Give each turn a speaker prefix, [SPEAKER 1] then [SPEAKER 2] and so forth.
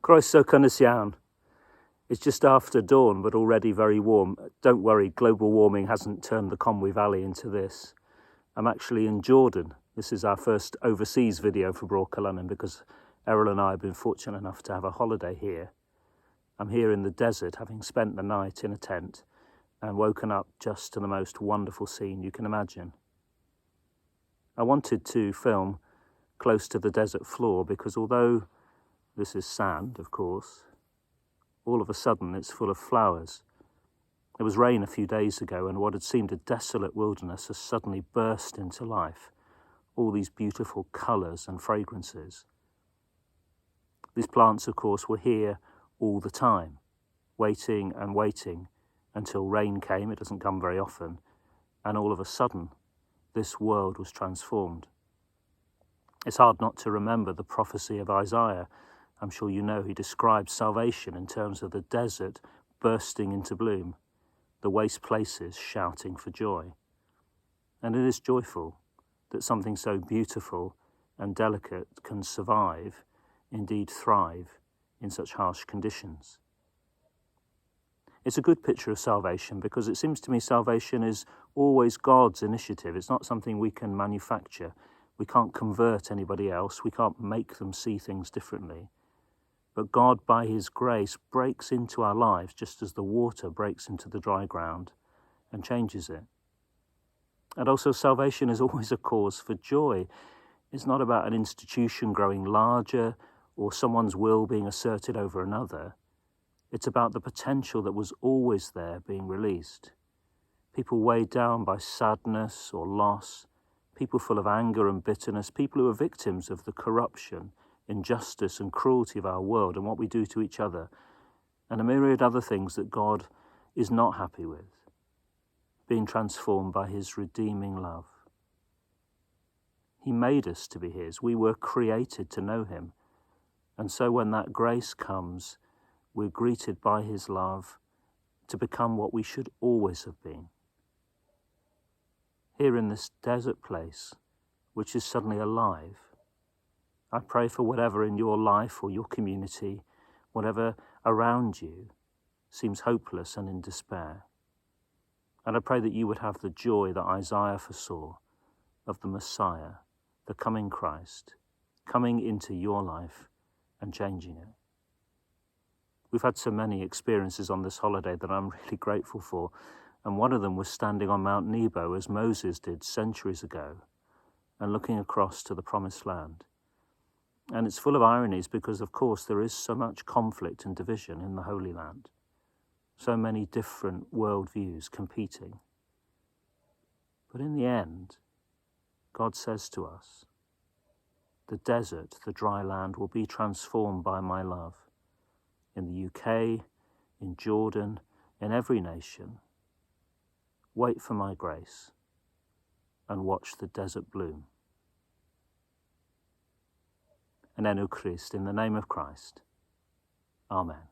[SPEAKER 1] Croeso cynnes iawn. It's just after dawn, but already very warm. Don't worry, global warming hasn't turned the Conwy Valley into this. I'm actually in Jordan. This is our first overseas video for Bro Cyllyngen because Errol and I have been fortunate enough to have a holiday here. I'm here in the desert, having spent the night in a tent and woken up just to the most wonderful scene you can imagine. I wanted to film close to the desert floor because although this is sand, of course, all of a sudden it's full of flowers. There was rain a few days ago and what had seemed a desolate wilderness has suddenly burst into life. All these beautiful colours and fragrances. These plants, of course, were here all the time, waiting and waiting until rain came. It doesn't come very often. And all of a sudden, this world was transformed. It's hard not to remember the prophecy of Isaiah. I'm sure you know he describes salvation in terms of the desert bursting into bloom, the waste places shouting for joy. And it is joyful that something so beautiful and delicate can survive, indeed thrive, in such harsh conditions. It's a good picture of salvation because it seems to me salvation is always God's initiative. It's not something we can manufacture. We can't convert anybody else. We can't make them see things differently. But God, by his grace, breaks into our lives just as the water breaks into the dry ground and changes it. And also salvation is always a cause for joy. It's not about an institution growing larger or someone's will being asserted over another. It's about the potential that was always there being released. People weighed down by sadness or loss, people full of anger and bitterness, people who are victims of the corruption, injustice and cruelty of our world and what we do to each other, and a myriad other things that God is not happy with, being transformed by his redeeming love. He made us to be his. We were created to know him. And so when that grace comes, we're greeted by his love to become what we should always have been. Here in this desert place, which is suddenly alive, I pray for whatever in your life or your community, whatever around you seems hopeless and in despair. And I pray that you would have the joy that Isaiah foresaw of the Messiah, the coming Christ, coming into your life and changing it. We've had so many experiences on this holiday that I'm really grateful for, and one of them was standing on Mount Nebo as Moses did centuries ago and looking across to the Promised Land. And it's full of ironies because, of course, there is so much conflict and division in the Holy Land, so many different worldviews competing. But in the end, God says to us, the desert, the dry land, will be transformed by my love. In the UK, in Jordan, in every nation. Wait for my grace and watch the desert bloom. En enw Christ, in the name of Christ. Amen.